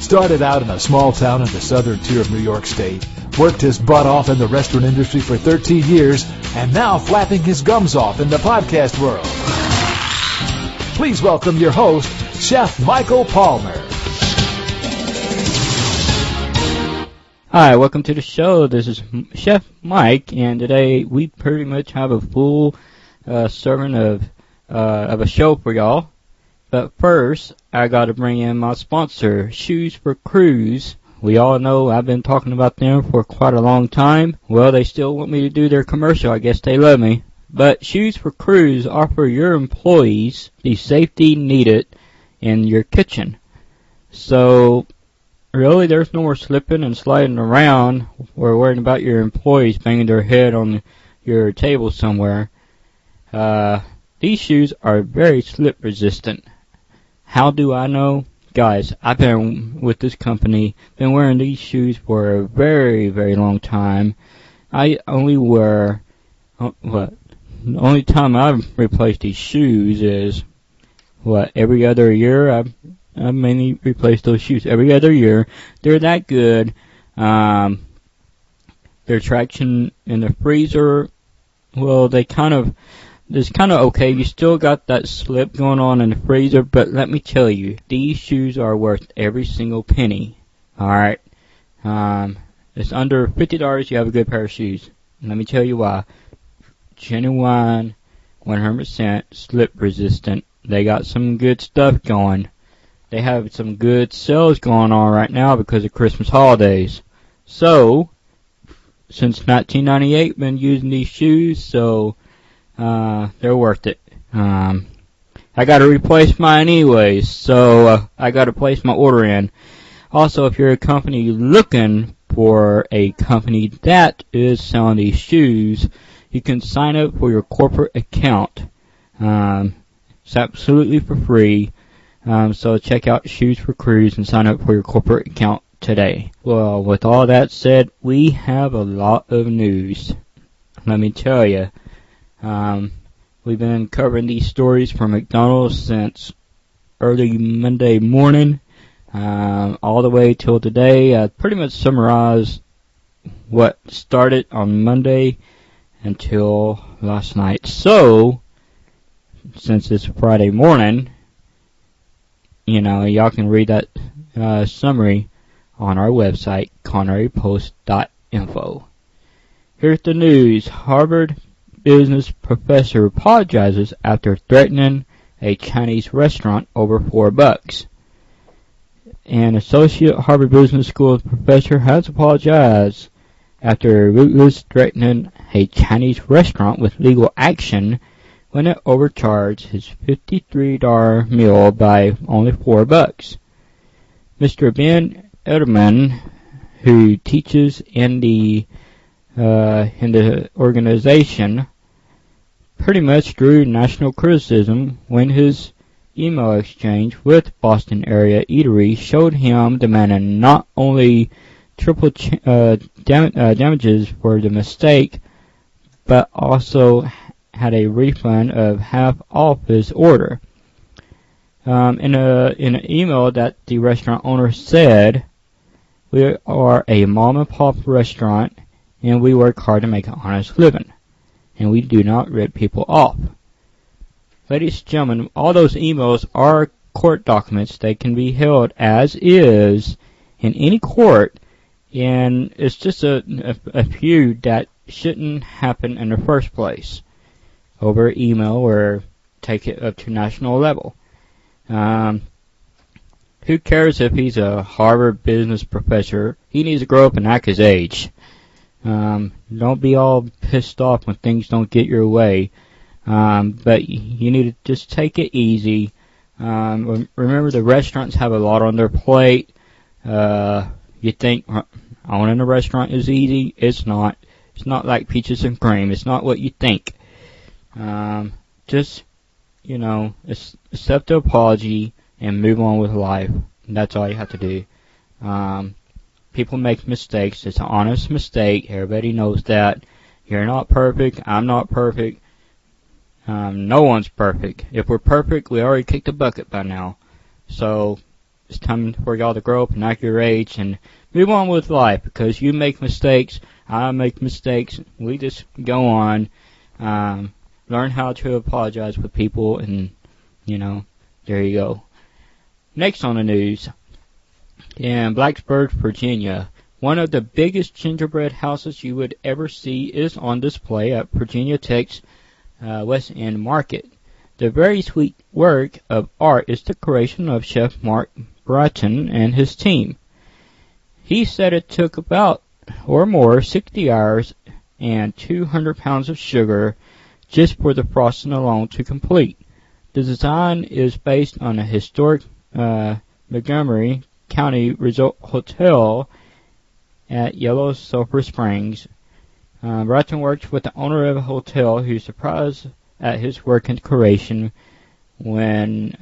Started out in a small town in the southern tier of New York State, worked his butt off in the restaurant industry for 13 years, and now flapping his gums off in the podcast world. Please welcome your host, Chef Michael Palmer. Hi, welcome to the show. This is Chef Mike, and today we pretty much have a full serving of a show for y'all. But first, I got to bring in my sponsor, Shoes for Cruise. We all know I've been talking about them for quite a long time. Well, they still want me to do their commercial. I guess they love me. But Shoes for Cruise offer your employees the safety needed in your kitchen. So, really, there's no more slipping and sliding around or worrying about your employees banging their head on your table somewhere. These shoes are very slip resistant. How do I know? Guys, I've been with this company, been wearing these shoes for a very, very long time. I only wear, the only time I've replaced these shoes is, every other year? I mainly replace those shoes every other year. They're that good. Their traction in the freezer, it's kind of okay. You still got that slip going on in the freezer, but let me tell you, these shoes are worth every single penny. Alright? It's under $50, you have a good pair of shoes. And let me tell you why. Genuine, 100% slip resistant. They got some good stuff going. They have some good sales going on right now because of Christmas holidays. So, since 1998, been using these shoes, so they're worth it. I gotta replace mine anyways, so I gotta place my order in. Also, if you're a company looking for a company that is selling these shoes, you can sign up for your corporate account. It's absolutely for free. So check out Shoes for Cruise and sign up for your corporate account today. Well, with all that said, we have a lot of news. Let me tell you. We've been covering these stories from McDonald's since early Monday morning, all the way till today. I pretty much summarized what started on Monday until last night. So, since it's Friday morning, y'all can read that summary on our website, Culinarypost.info. Here's the news. Harvard business professor apologizes after threatening a Chinese restaurant over $4. An associate Harvard Business School professor has apologized after ruthless threatening a Chinese restaurant with legal action when it overcharged his $53 meal by only $4. Mr. Ben Edelman, who teaches in the organization, pretty much drew national criticism when his email exchange with Boston area eatery showed him demanding not only triple damages for the mistake, but also had a refund of half off his order. In an email that the restaurant owner said, "We are a mom and pop restaurant and we work hard to make an honest living, and we do not rip people off." Ladies and gentlemen, all those emails are court documents. They can be held as is in any court, and it's just a feud that shouldn't happen in the first place over email or take it up to national level. Who cares if he's a Harvard business professor? He needs to grow up and act his age. Don't be all pissed off when things don't get your way. But you need to just take it easy. Remember, the restaurants have a lot on their plate. You think owning a restaurant is easy. It's not. It's not like peaches and cream. It's not what you think. Just, accept the apology and move on with life. That's all you have to do. People make mistakes. It's an honest mistake. Everybody knows that. You're not perfect. I'm not perfect. No one's perfect. If we're perfect, we already kicked the bucket by now. So, it's time for y'all to grow up and act your age and move on with life, because you make mistakes, I make mistakes, we just go on, learn how to apologize with people, and, there you go. Next on the news, in Blacksburg, Virginia, one of the biggest gingerbread houses you would ever see is on display at Virginia Tech's West End Market. The very sweet work of art is the creation of Chef Mark Bratton and his team. He said it took about, or more, 60 hours and 200 pounds of sugar just for the frosting alone to complete. The design is based on a historic Montgomery County Resort Hotel at Yellow Sulphur Springs. Bratton worked with the owner of the hotel, who surprised at his work and creation when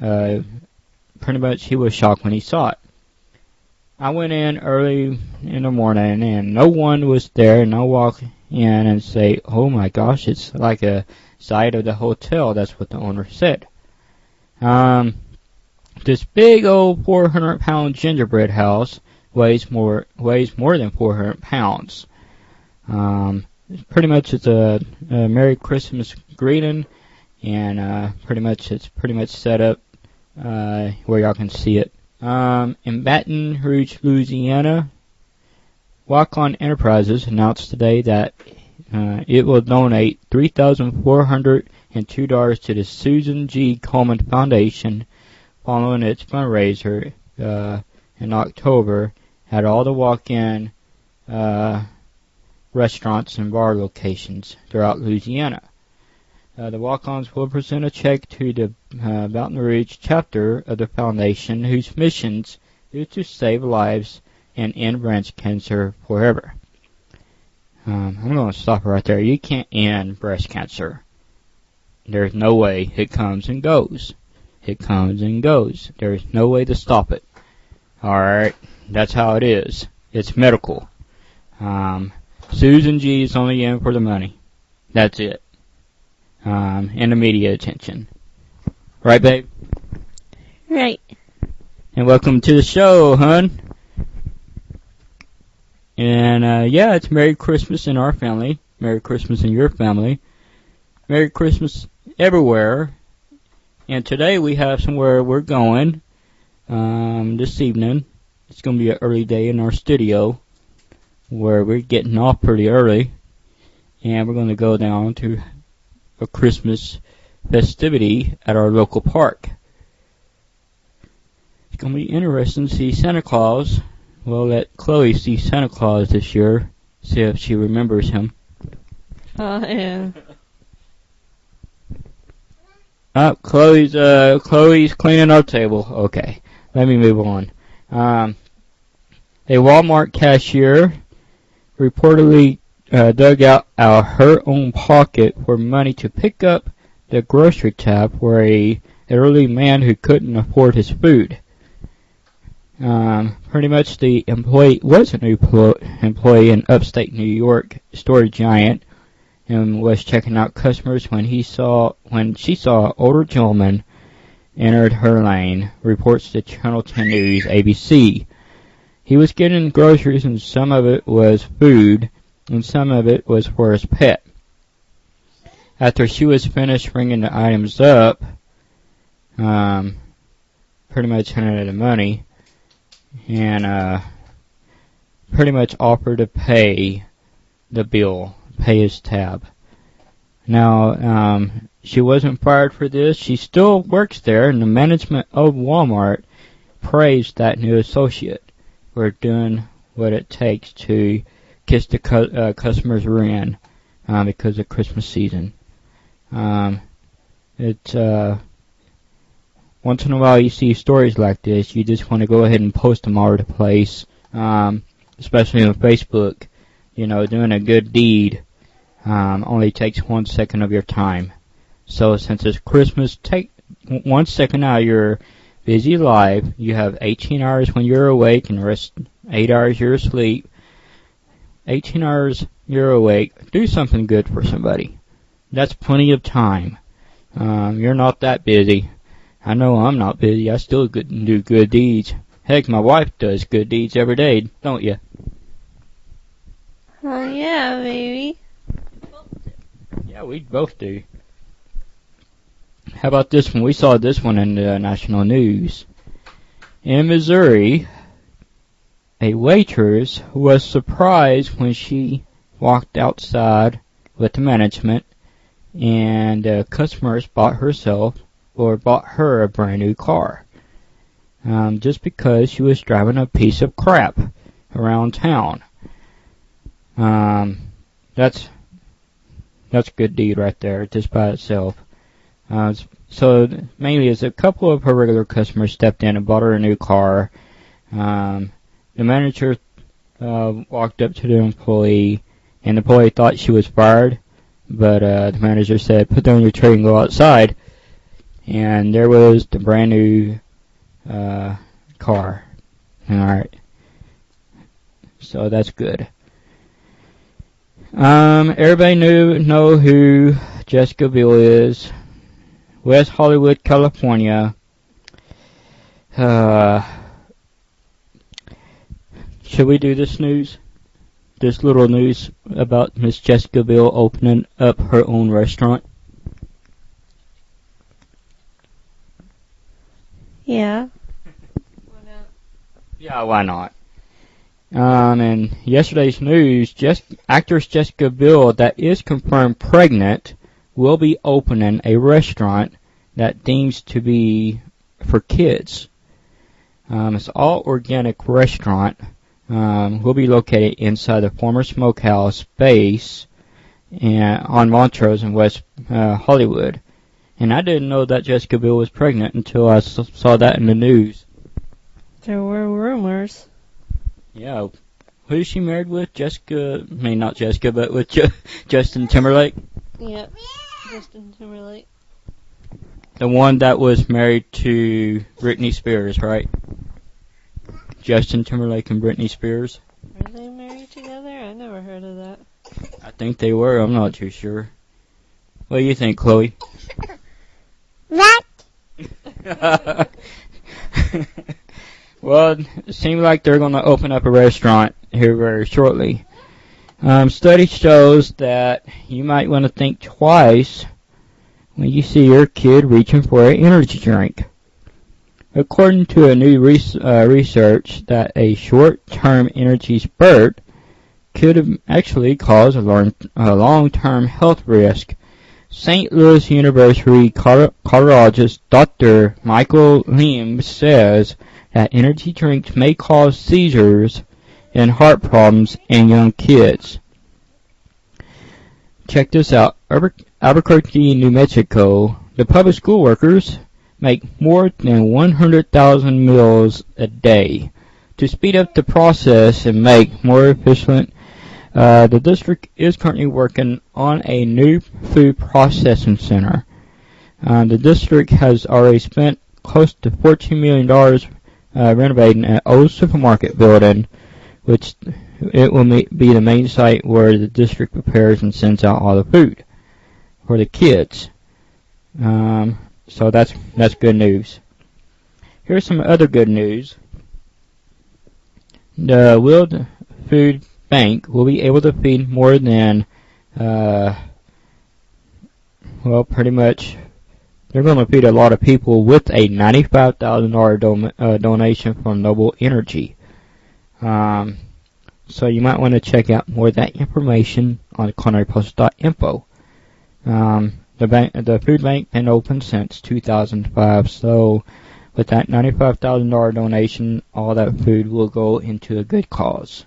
pretty much he was shocked when he saw it. I went in early in the morning and no one was there, and I walk in and say, "Oh my gosh, it's like a side of the hotel." That's what the owner said. This big old 400-pound gingerbread house weighs more than 400 pounds. Pretty much it's a Merry Christmas greeting, and it's pretty much set up where y'all can see it. In Baton Rouge, Louisiana, Walk-On Enterprises announced today that it will donate $3,402 to the Susan G. Komen Foundation following its fundraiser in October at all the walk-in restaurants and bar locations throughout Louisiana. The walk-ons will present a check to the Baton Rouge chapter of the foundation, whose missions is to save lives and end breast cancer forever. I'm going to stop right there. You can't end breast cancer. There's no way. It comes and goes. It comes and goes. There's no way to stop it. Alright, that's how it is. It's medical. Susan G is only in for the money. That's it. And the media attention. Right, babe? Right. And welcome to the show, hon. And, it's Merry Christmas in our family. Merry Christmas in your family. Merry Christmas everywhere. And today we have somewhere we're going, this evening. It's going to be an early day in our studio, where we're getting off pretty early. And we're going to go down to a Christmas festivity at our local park. It's going to be interesting to see Santa Claus. We'll let Chloe see Santa Claus this year, see if she remembers him. Yeah. Chloe's cleaning our table. Okay, let me move on. A Walmart cashier reportedly dug out her own pocket for money to pick up the grocery tab for a elderly man who couldn't afford his food. Pretty much the employee was an employee in upstate New York store giant, and was checking out customers when she saw an older gentleman entered her lane, reports the Channel 10 News ABC. He was getting groceries, and some of it was food, and some of it was for his pet. After she was finished ringing the items up, pretty much handed her the money, and pretty much offered to pay the bill, pay his tab. Now, she wasn't fired for this. She still works there, and the management of Walmart praised that new associate for doing what it takes to kiss the customers' rear end because of Christmas season. It's once in a while you see stories like this, you just want to go ahead and post them all over the place, especially on Facebook. Doing a good deed only takes 1 second of your time. So since it's Christmas, take 1 second out of your busy life. You have 18 hours when you're awake, and the rest 8 hours you're asleep. 18 hours you're awake. Do something good for somebody. That's plenty of time. You're not that busy. I know I'm not busy. I still do good deeds. Heck, my wife does good deeds every day, don't you? Yeah, baby. Yeah, we both do. How about this one? We saw this one in the national news. In Missouri, a waitress was surprised when she walked outside with the management and customers bought her a brand new car. Just because she was driving a piece of crap around town. That's a good deed right there, just by itself. So mainly as a couple of her regular customers stepped in and bought her a new car. The manager walked up to the employee, and the employee thought she was fired, but the manager said, "Put down your tray and go outside." And there was the brand new car. Alright. So that's good. Everybody know who Jessica Biel is. West Hollywood, California. Should we do this news? This little news about Miss Jessica Biel opening up her own restaurant? Yeah. Yeah, why not? In yesterday's news, actress Jessica Biel, that is confirmed pregnant, will be opening a restaurant that deems to be for kids. It's all organic restaurant. Will be located inside the former smokehouse base on Montrose in West Hollywood. And I didn't know that Jessica Biel was pregnant until I saw that in the news. There were rumors. Yeah. Who is she married with? Not Jessica, but with Justin Timberlake? Yep. Justin Timberlake. The one that was married to Britney Spears, right? Justin Timberlake and Britney Spears. Were they married together? I never heard of that. I think they were. I'm not too sure. What do you think, Chloe? What? Well, it seems like they're going to open up a restaurant here very shortly. Study shows that you might want to think twice when you see your kid reaching for an energy drink. According to a new research, that a short-term energy spurt could actually cause a long-term health risk. St. Louis University cardiologist Dr. Michael Lim says that energy drinks may cause seizures and heart problems in young kids. Check this out. Albuquerque, New Mexico, the public school workers make more than 100,000 meals a day. To speed up the process and make more efficient, the district is currently working on a new food processing center. The district has already spent close to $14 million renovating an old supermarket building, which it will be the main site where the district prepares and sends out all the food for the kids. So that's good news. Here's some other good news. The World Food Bank will be able to feed more than, pretty much, they're going to feed a lot of people with a $95,000 donation from Noble Energy. So you might want to check out more of that information on Culinarypost.info. The food bank been open since 2005, so with that $95,000 donation, all that food will go into a good cause.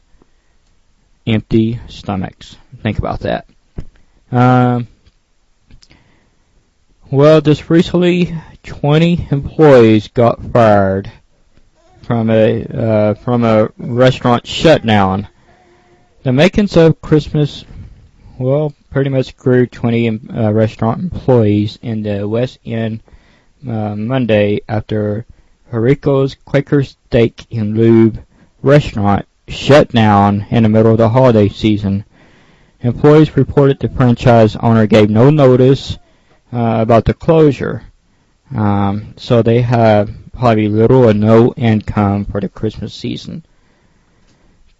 Empty stomachs. Think about that. Just recently, 20 employees got fired from a restaurant shutdown. The makings of Christmas, pretty much grew 20 restaurant employees in the West End Monday after Jericho's Quaker Steak and Lube restaurant shut down in the middle of the holiday season. Employees reported the franchise owner gave no notice about the closure. So they have probably little or no income for the Christmas season.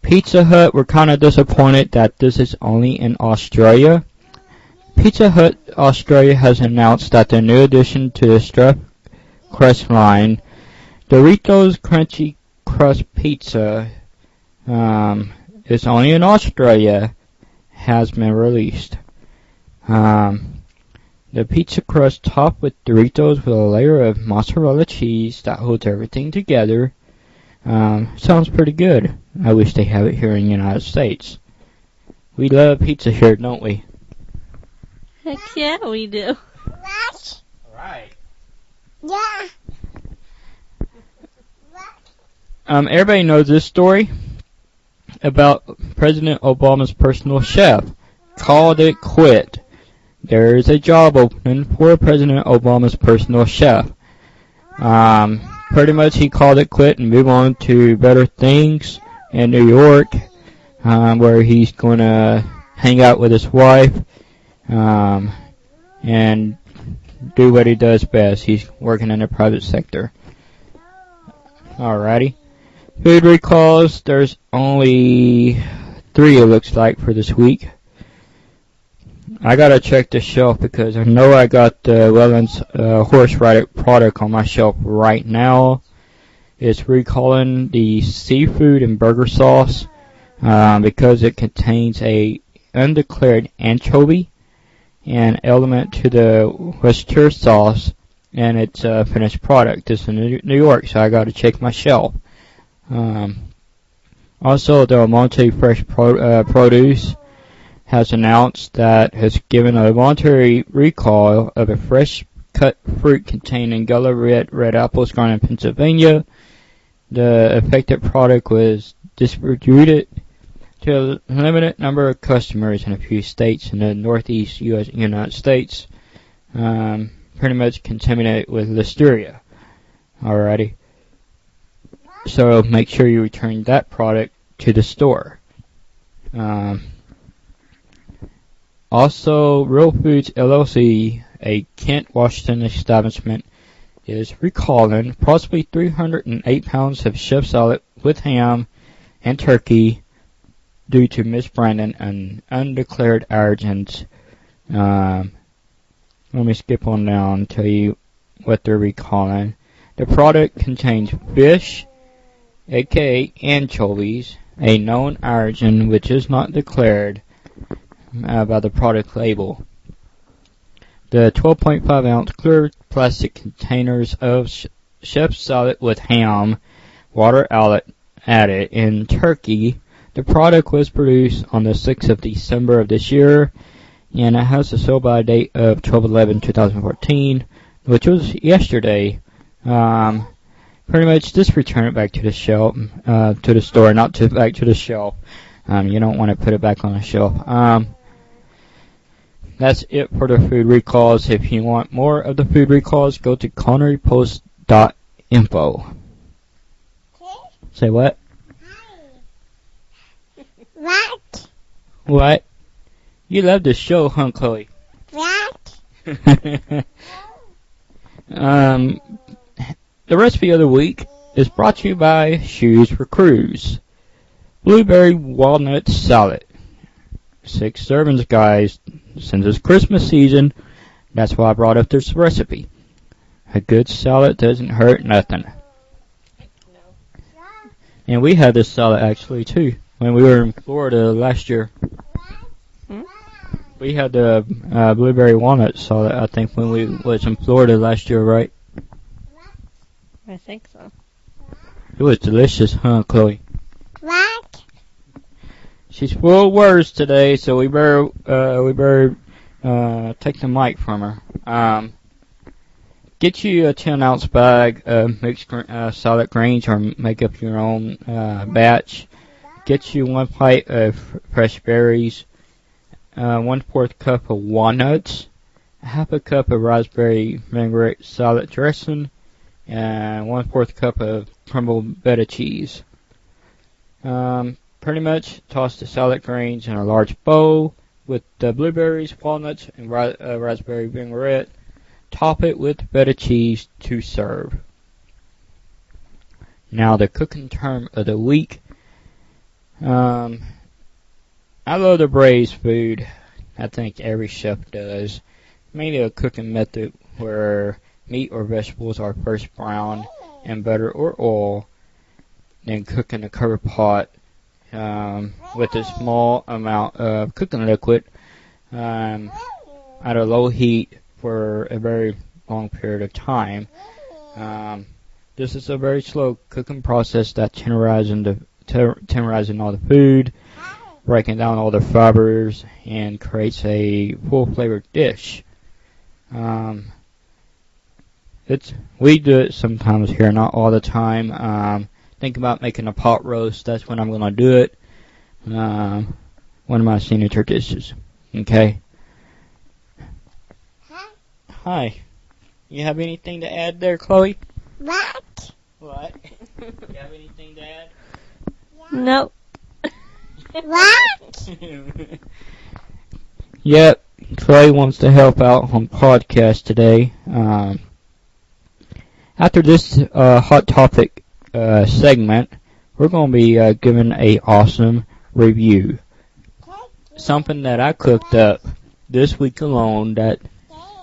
Pizza Hut were kind of disappointed that this is only in Australia. Pizza Hut Australia has announced that the new addition to the stuffed crust line, Doritos Crunchy Crust Pizza, is only in Australia, has been released. The pizza crust topped with Doritos with a layer of mozzarella cheese that holds everything together. Sounds pretty good. I wish they have it here in the United States. We love pizza here, don't we? Heck yeah, we do. What? Right. Yeah. Everybody knows this story about President Obama's personal chef. Called it quit. There is a job opening for President Obama's personal chef. Pretty much he called it quit and move on to better things in New York, where he's going to hang out with his wife, and do what he does best. He's working in the private sector. Alrighty. Food recalls, there's only 3 it looks like for this week. I gotta check the shelf because I know I got the Wellens horseradish product on my shelf right now. It's recalling the seafood and burger sauce because it contains a undeclared anchovy, an element to the Worcestershire sauce, and it's a finished product. It's in New York, so I gotta check my shelf. Also, the Monte Fresh Produce has announced that has given a voluntary recall of a fresh cut fruit containing Gullah red apples grown in Pennsylvania. The affected product was distributed to a limited number of customers in a few states in the northeast United States, pretty much contaminated with listeria. Alrighty. So make sure you return that product to the store. Also, Real Foods LLC, a Kent, Washington establishment, is recalling possibly 308 pounds of chef salad with ham and turkey due to misbranding and undeclared origins. Let me skip on down and tell you what they're recalling. The product contains fish, aka anchovies, a known origin which is not declared by the product label. The 12.5 ounce clear plastic containers of chef salad with ham, water added, and turkey. The product was produced on the 6th of December of this year, and it has a sell-by date of 12/11/2014, which was yesterday. Pretty much just return it back to the shelf, to the store, not to back to the shelf. You don't want to put it back on the shelf. That's it for the food recalls. If you want more of the food recalls, go to Culinarypost.info. Say what? What? What? You love the show, huh, Chloe? What? The recipe of the week is brought to you by Shoes for Cruise. Blueberry walnut salad. 6 servings, guys. Since it's Christmas season, that's why I brought up this recipe. A good salad doesn't hurt nothing. And we had this salad actually too when we were in Florida last year. We had the blueberry walnut salad, I think, when we was in Florida last year, right? I think so. It was delicious, huh, Chloe? What? She's full of words today, so we better take the mic from her. Get you a 10-ounce bag of mixed salad greens, or make up your own batch. Get you 1 pint of fresh berries, 1/4 cup of walnuts, 1/2 cup of raspberry vinaigrette salad dressing, and 1/4 cup of crumbled feta cheese. Pretty much toss the salad greens in a large bowl with the blueberries, walnuts, and raspberry vinaigrette. Top it with feta cheese to serve. Now, the cooking term of the week. I love to braise food. I think every chef does. Mainly a cooking method where meat or vegetables are first browned in butter or oil, then cooked in a covered pot with a small amount of cooking liquid at a low heat for a very long period of time. This is a very slow cooking process that tenderizing all the food, breaking down all the fibers, and creates a full flavored dish. We do it sometimes here, not all the time. Think about making a pot roast. That's when I'm going to do it. One of my signature dishes. Okay. Hi. You have anything to add there, Chloe? What? What? You have anything to add? Nope. What? Yep. Chloe wants to help out on podcast today. After this hot topic segment, we're going to be giving a awesome review. Something that I cooked up this week alone that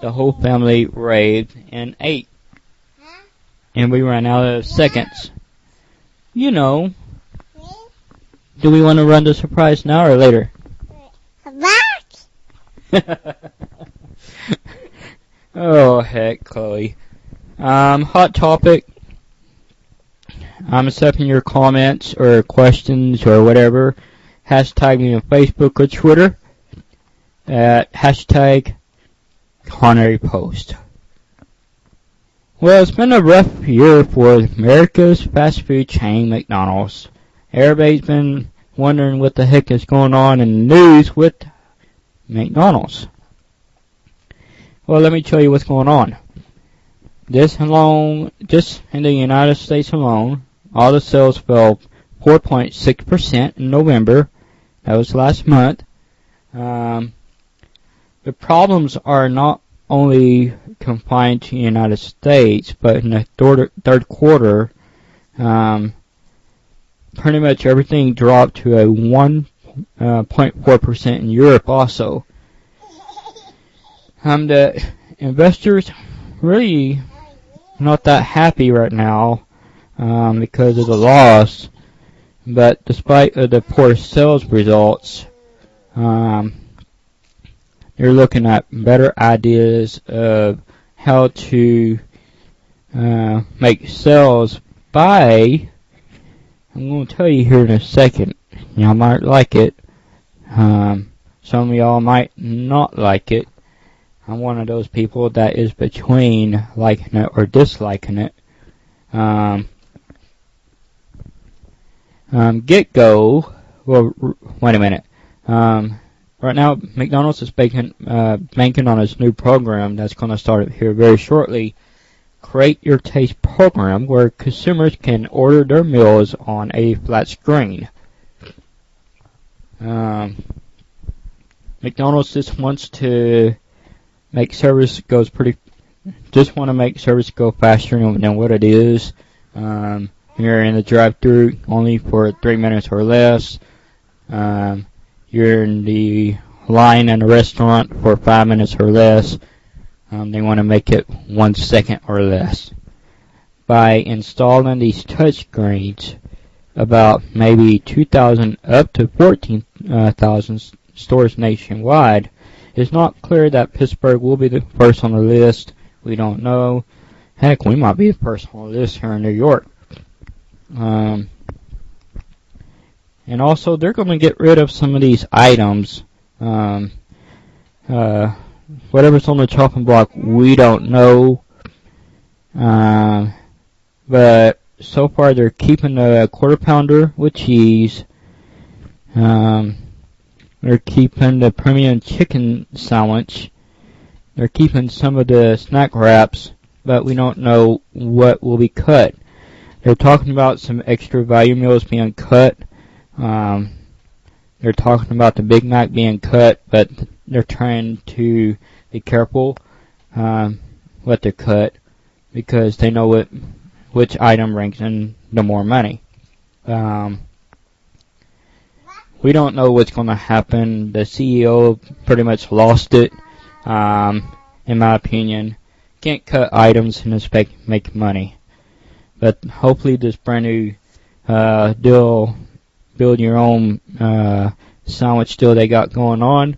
the whole family raved and ate. And we ran out of seconds. You know. Do we want to run the surprise now or later? What? Oh, heck, Chloe. Hot topic. I'm accepting your comments or questions or whatever. Hashtag me on Facebook or Twitter at hashtag Culinary Post. Well, it's been a rough year for America's fast food chain, McDonald's. Everybody's been wondering what the heck is going on in the news with McDonald's. Well, let me tell you what's going on. This alone, just in the United States alone, all the sales fell 4.6% in November. That was last month. The problems are not only confined to the United States, but in the third quarter, pretty much everything dropped to a 1.4% in Europe also. The investors really not that happy right now because of the loss, but despite the poor sales results, they're looking at better ideas of how to make sales by, I'm going to tell you here in a second. Y'all might like it. Some of y'all might not like it. I'm one of those people that is between liking it or disliking it. Get-go. Well, wait a minute. Right now, McDonald's is banking on its new program that's going to start here very shortly. Create Your Taste program, where consumers can order their meals on a flat screen. McDonald's just wants to make service go faster than what it is. You're in the drive-thru only for 3 minutes or less. You're in the line in a restaurant for 5 minutes or less. They want to make it 1 second or less. By installing these touch screens, about maybe 2,000 up to 14,000 stores nationwide, it's not clear that Pittsburgh will be the first on the list. We don't know. Heck, we might be the first on the list here in New York. And also, they're going to get rid of some of these items. Whatever's on the chopping block, we don't know. But so far, they're keeping the quarter pounder with cheese. They're keeping the premium chicken sandwich. They're keeping some of the snack wraps, but we don't know what will be cut. They're talking about some extra value meals being cut. They're talking about the Big Mac being cut, but they're trying to be careful what they cut, because they know what which item brings in the more money. We don't know what's going to happen. The CEO pretty much lost it, in my opinion. Can't cut items and expect make money. But hopefully this brand new deal, build your own sandwich deal they got going on,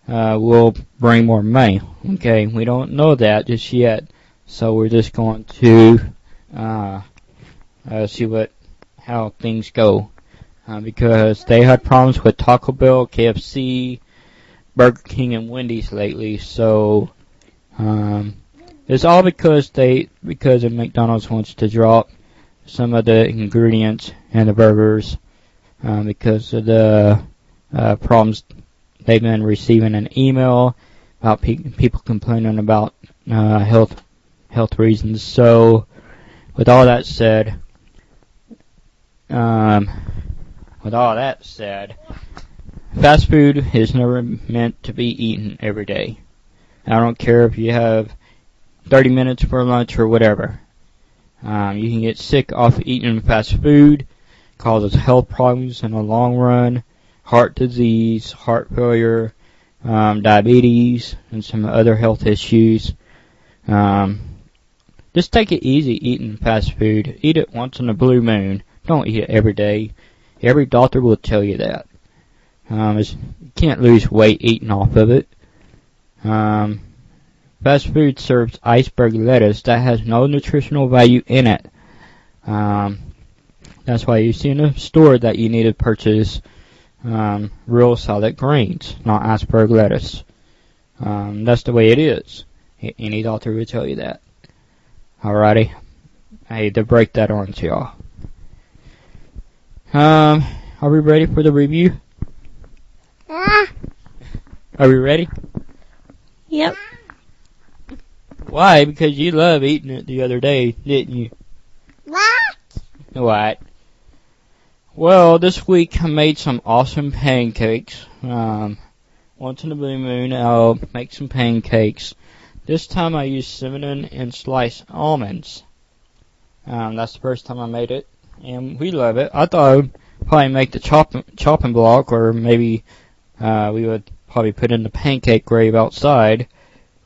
will bring more money. Okay, we don't know that just yet, so we're just going to see how things go. Because they had problems with Taco Bell, KFC, Burger King, and Wendy's lately. So it's all because of McDonald's wants to drop some of the ingredients in the burgers because of the problems they've been receiving an email about people complaining about health reasons. So with all that said. Fast food is never meant to be eaten every day. I don't care if you have 30 minutes for lunch or whatever. You can get sick off eating fast food, causes health problems in the long run, heart disease, heart failure, diabetes, and some other health issues. Just take it easy eating fast food. Eat it once in a blue moon. Don't eat it every day. Every doctor will tell you that. You can't lose weight eating off of it. Fast food serves iceberg lettuce that has no nutritional value in it. That's why you see in the store that you need to purchase real solid grains, not iceberg lettuce. That's the way it is. Any doctor will tell you that. Alrighty. I hate to break that on to y'all. Are we ready for the review? Are we ready? Yep. Why? Because you loved eating it the other day, didn't you? What? Well, this week I made some awesome pancakes. Once in a blue moon, I'll make some pancakes. This time I used cinnamon and sliced almonds. That's the first time I made it. And we love it. I thought I would probably make the chopping block, or maybe we would probably put in the pancake grave outside,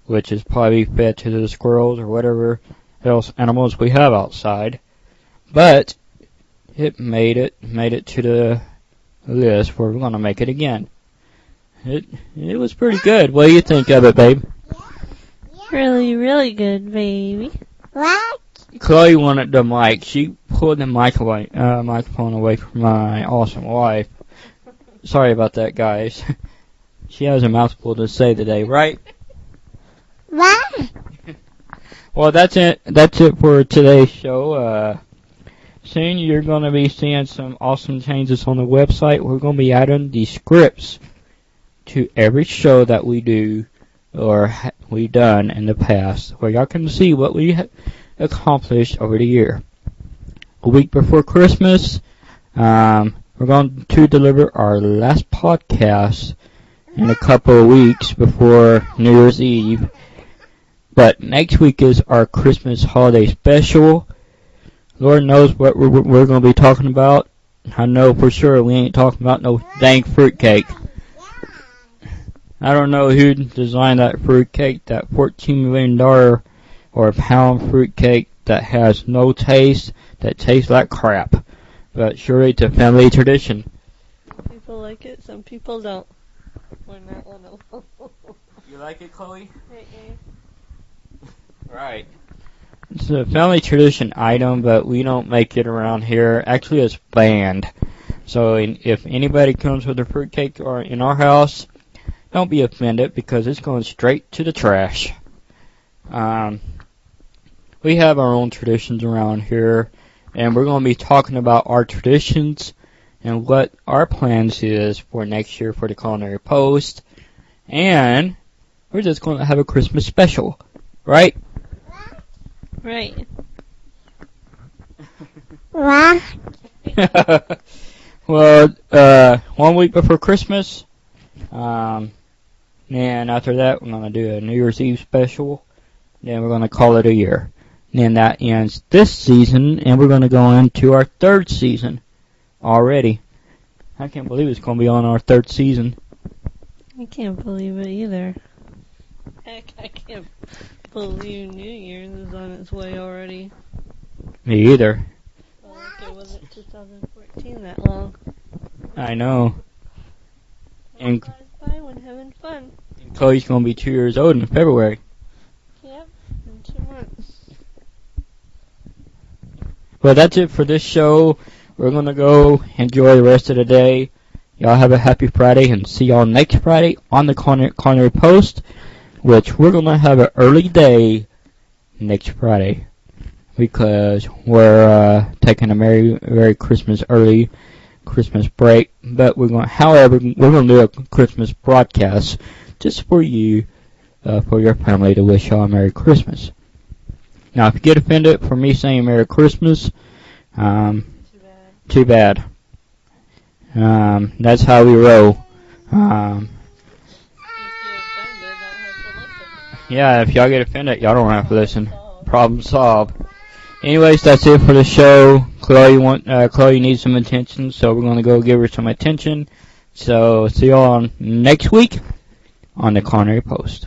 which is probably fed to the squirrels or whatever else animals we have outside. But it made it to the list where we're gonna make it again. It was pretty good. What do you think of it, babe? Really, really good, baby. Chloe wanted the mic. She pulled the microphone away from my awesome wife. Sorry about that, guys. She has a mouthful to say today, right? Well, that's it. That's it for today's show. Soon you're going to be seeing some awesome changes on the website. We're going to be adding the scripts to every show that we do or we've done in the past, where y'all can see what we accomplished over the year. A week before Christmas, we're going to deliver our last podcast in a couple of weeks before New Year's Eve. But next week is our Christmas holiday special. Lord knows what we're going to be talking about. I know for sure we ain't talking about no dang fruitcake. I don't know who designed that fruitcake, that $14 million or pound fruitcake that has no taste, that tastes like crap. But sure, it's a family tradition. Some people like it, some people don't. We're not one of them. You like it, Chloe? Mm-mm. Right. It's a family tradition item, but we don't make it around here. Actually, it's banned. So if anybody comes with a fruitcake or in our house, don't be offended because it's going straight to the trash. We have our own traditions around here, and we're going to be talking about our traditions and what our plans is for next year for the Culinary Post. And we're just going to have a Christmas special, right? Right. Well, 1 week before Christmas, and after that we're going to do a New Year's Eve special, then we're going to call it a year. And that ends this season, and we're going to go into our third season already. I can't believe it's going to be on our third season. I can't believe it either. Heck, I can't believe New Year's is on its way already. Me either. Well, like it wasn't 2014 that long. I know. And Time flies by when having fun. Chloe's going to be 2 years old in February. Yep, in 2 months. Well, that's it for this show. We're going to go enjoy the rest of the day. Y'all have a happy Friday, and see y'all next Friday on the Culinary Post, which we're going to have an early day next Friday because we're taking a Merry Christmas early Christmas break. But we're going to do a Christmas broadcast just for you, for your family, to wish y'all a Merry Christmas. Now, if you get offended for me saying Merry Christmas, too bad. That's how we roll. Yeah, if y'all get offended, y'all don't have to listen. Problem solved. Anyways, that's it for the show. Chloe needs some attention, so we're gonna go give her some attention. So see y'all next week on the Culinary Post.